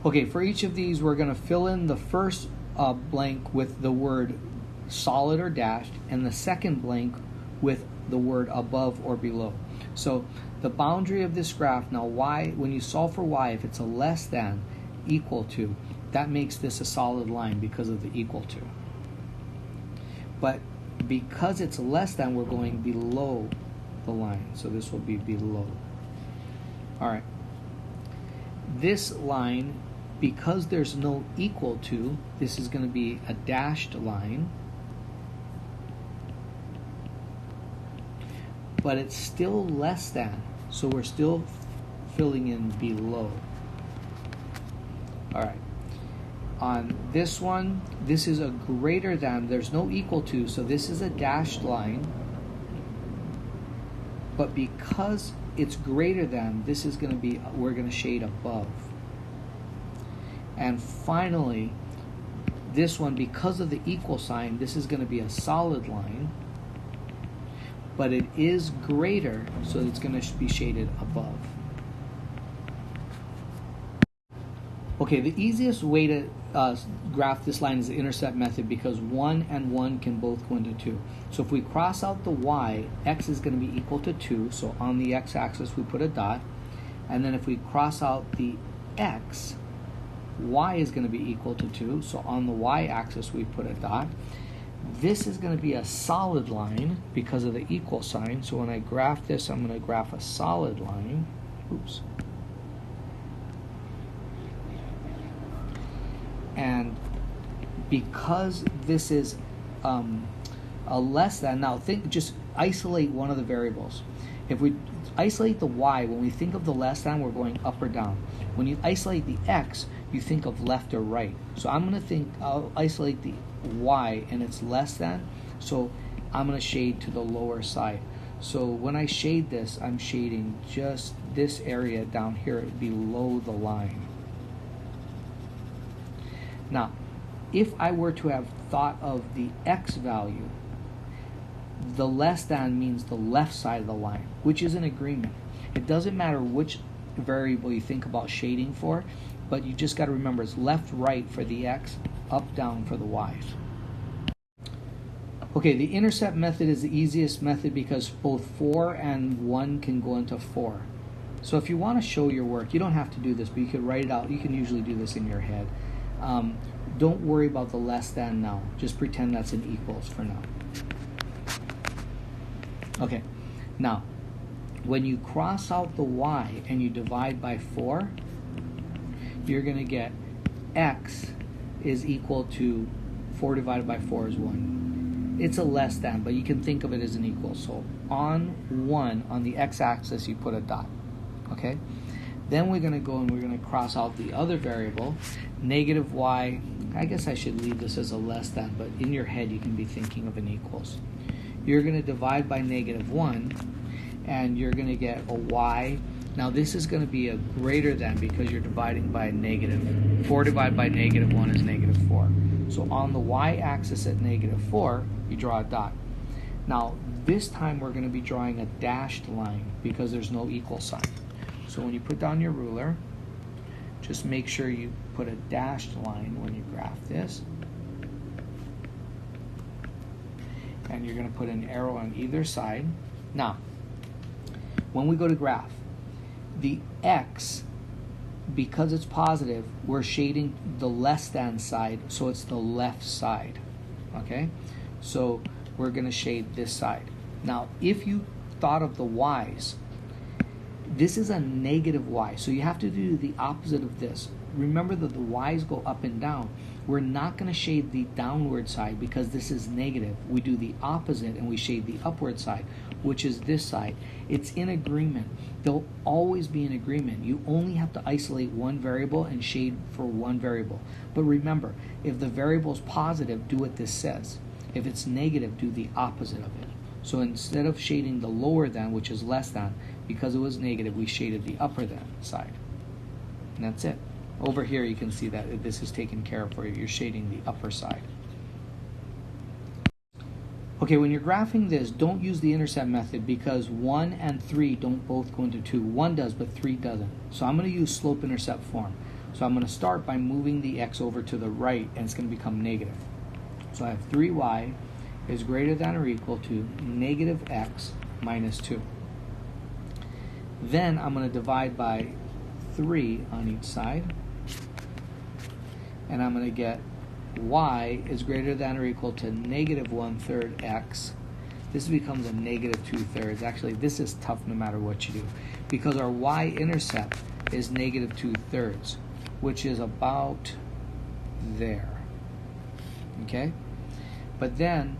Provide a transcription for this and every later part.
Okay, for each of these, we're going to fill in the first blank with the word solid or dashed, and the second blank with the word above or below. So the boundary of this graph, now y, when you solve for y, if it's a less than, equal to, that makes this a solid line because of the equal to. But because it's less than, we're going below the line. So this will be below. All right. This line, because there's no equal to, this is going to be a dashed line. But it's still less than, so we're still filling in below. All right. On this one, this is a greater than, there's no equal to, so this is a dashed line. But because it's greater than, this is going to be, we're going to shade above. And finally, this one, because of the equal sign, this is going to be a solid line. But it is greater, so it's going to be shaded above. Okay, the easiest way to graph this line is the intercept method, because 1 and 1 can both go into 2. So if we cross out the y, x is going to be equal to 2, so on the x-axis we put a dot. And then if we cross out the x, y is going to be equal to 2, so on the y-axis we put a dot. This is going to be a solid line because of the equal sign. So when I graph this, I'm going to graph a solid line. Oops. And because this is a less than, now just isolate one of the variables. If we isolate the y, when we think of the less than, we're going up or down. When you isolate the x, you think of left or right. So I'm going to I'll isolate the y and it's less than, so I'm going to shade to the lower side. So when I shade this, I'm shading just this area down here below the line. Now, if I were to have thought of the x value, the less than means the left side of the line, which is an agreement. It doesn't matter which variable you think about shading for, but you just got to remember it's left, right for the x, up, down for the y's. Okay, the intercept method is the easiest method because both 4 and 1 can go into 4. So if you want to show your work, you don't have to do this, but you could write it out. You can usually do this in your head. Don't worry about the less than now. Just pretend that's an equals for now. Okay, now, when you cross out the y and you divide by 4, you're going to get x is equal to 4 divided by 4 is 1. It's a less than, but you can think of it as an equal. So on 1, on the x-axis, you put a dot. Okay? Then we're going to go and we're going to cross out the other variable, negative y. I guess I should leave this as a less than, but in your head you can be thinking of an equals. You're going to divide by negative 1, and you're going to get a y. Now this is going to be a greater than because you're dividing by a negative. 4 divided by negative 1 is negative 4. So on the y-axis at negative 4, you draw a dot. Now this time we're going to be drawing a dashed line because there's no equal sign. So when you put down your ruler, just make sure you put a dashed line when you graph this. And you're going to put an arrow on either side. Now, when we go to graph, the x, because it's positive, we're shading the less than side, so it's the left side. Okay? So we're going to shade this side. Now, if you thought of the y's, this is a negative y, so you have to do the opposite of this. Remember that the y's go up and down. We're not going to shade the downward side because this is negative. We do the opposite and we shade the upward side, which is this side. It's in agreement. They'll always be in agreement. You only have to isolate one variable and shade for one variable. But remember, if the variable is positive, do what this says. If it's negative, do the opposite of it. So instead of shading the lower than, which is less than, because it was negative, we shaded the upper than side. And that's it. Over here you can see that this is taken care of for you. You're shading the upper side. Okay, when you're graphing this, don't use the intercept method because 1 and 3 don't both go into 2. 1 does, but 3 doesn't. So I'm going to use slope-intercept form. So I'm going to start by moving the x over to the right, and it's going to become negative. So I have 3y is greater than or equal to negative x minus 2. Then I'm going to divide by 3 on each side, and I'm going to get y is greater than or equal to negative 1/3 x. This becomes a negative 2/3. Actually, this is tough no matter what you do, because our y-intercept is negative 2/3, which is about there. Okay? But then,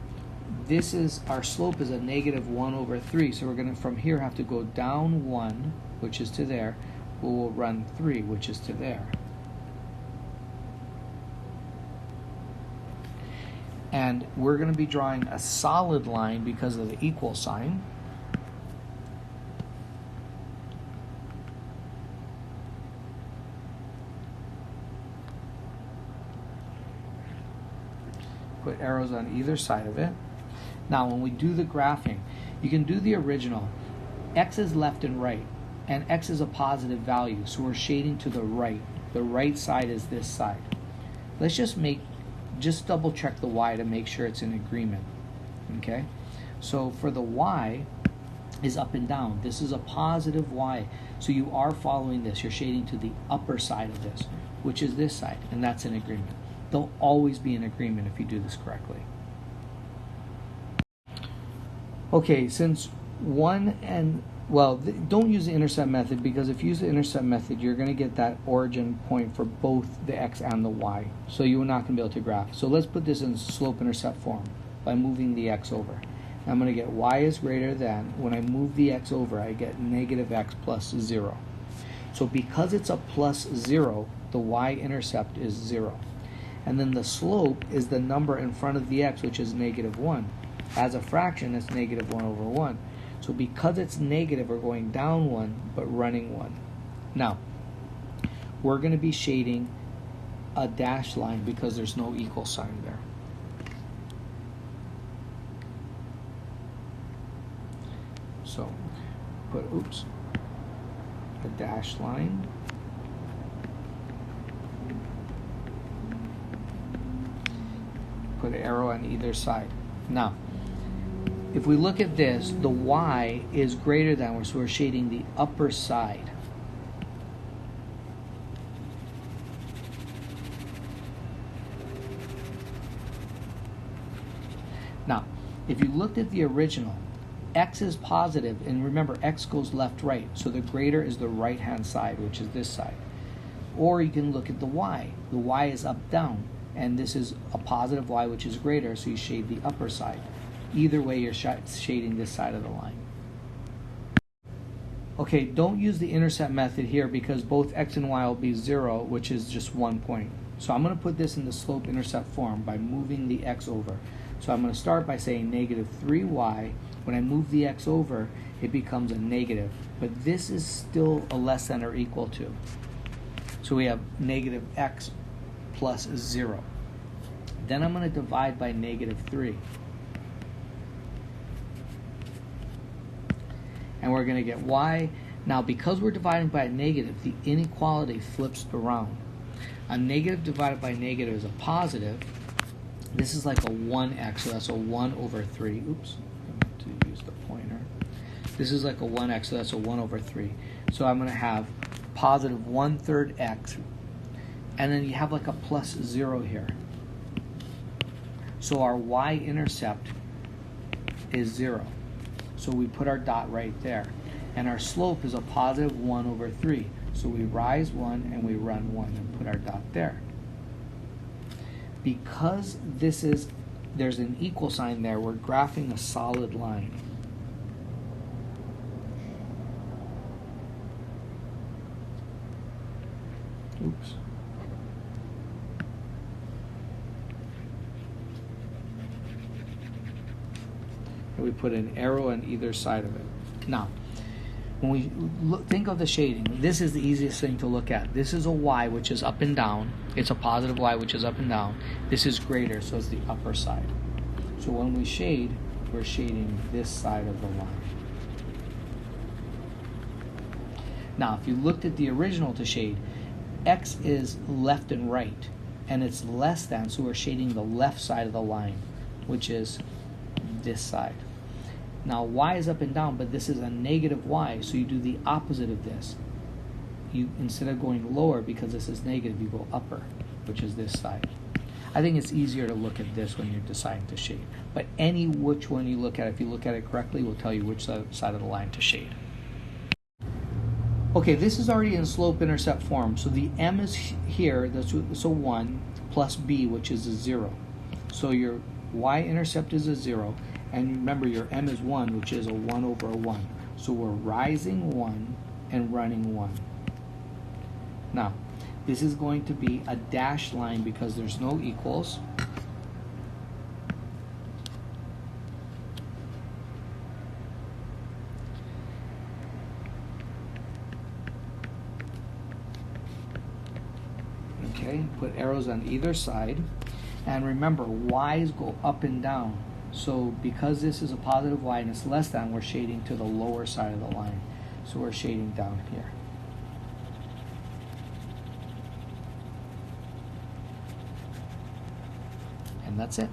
this is, our slope is a negative 1/3, so we're going to, from here, have to go down 1, which is to there. We'll run 3, which is to there. And we're going to be drawing a solid line because of the equal sign. Put arrows on either side of it. Now, when we do the graphing, you can do the original. X is left and right, and x is a positive value, so we're shading to the right. The right side is this side. Let's just double check the y to make sure it's in agreement. Okay? So for the y is up and down. This is a positive y. So you are following this. You're shading to the upper side of this, which is this side, and that's in agreement. They'll always be in agreement if you do this correctly. Okay, since don't use the intercept method, because if you use the intercept method, you're going to get that origin point for both the x and the y. So you're not going to be able to graph. So let's put this in slope-intercept form by moving the x over. I'm going to get y is greater than, when I move the x over, I get negative x plus 0. So because it's a plus 0, the y-intercept is 0. And then the slope is the number in front of the x, which is negative 1. As a fraction, it's negative 1/1. So because it's negative, we're going down 1, but running 1. Now, we're going to be shading a dashed line because there's no equal sign there. So, put, a dashed line. Put an arrow on either side. Now, if we look at this, the y is greater than, so we're shading the upper side. Now, if you looked at the original, x is positive, and remember, x goes left-right, so the greater is the right-hand side, which is this side. Or you can look at the y. The y is up-down, and this is a positive y, which is greater, so you shade the upper side. Either way, you're shading this side of the line. Okay, don't use the intercept method here because both x and y will be 0, which is just 1 point. So I'm going to put this in the slope-intercept form by moving the x over. So I'm going to start by saying negative 3y. When I move the x over, it becomes a negative. But this is still a less than or equal to. So we have negative x plus 0. Then I'm going to divide by negative 3. And we're going to get y. Now, because we're dividing by a negative, the inequality flips around. A negative divided by negative is a positive. This is like a 1x, so that's a 1/3. Oops, I meant to use the pointer. This is like a 1x, so that's a 1/3. So I'm going to have positive 1/3 x, and then you have like a plus 0 here. So our y-intercept is 0. So we put our dot right there. And our slope is a positive 1/3. So we rise 1 and we run 1 and put our dot there. Because there's an equal sign there, we're graphing a solid line. Oops. And we put an arrow on either side of it. Now, when we think of the shading, this is the easiest thing to look at. This is a y, which is up and down. It's a positive y, which is up and down. This is greater, so it's the upper side. So when we shade, we're shading this side of the line. Now, if you looked at the original to shade, X is left and right, and it's less than, so we're shading the left side of the line, which is this side. Now Y is up and down, but this is a negative Y, so you do the opposite of this. You, instead of going lower because this is negative, you go upper, which is this side. I think it's easier to look at this when you're deciding to shade. But any which one you look at, if you look at it correctly, will tell you which side of the line to shade. Okay, this is already in slope-intercept form. So the M is here, that's so 1 plus B, which is a 0. So your y-intercept is a 0. And remember, your M is 1, which is a 1 over a 1. So we're rising 1 and running 1. Now, this is going to be a dashed line because there's no equals. Okay, put arrows on either side. And remember, Y's go up and down. So because this is a positive Y and it's less than, we're shading to the lower side of the line. So we're shading down here. And that's it.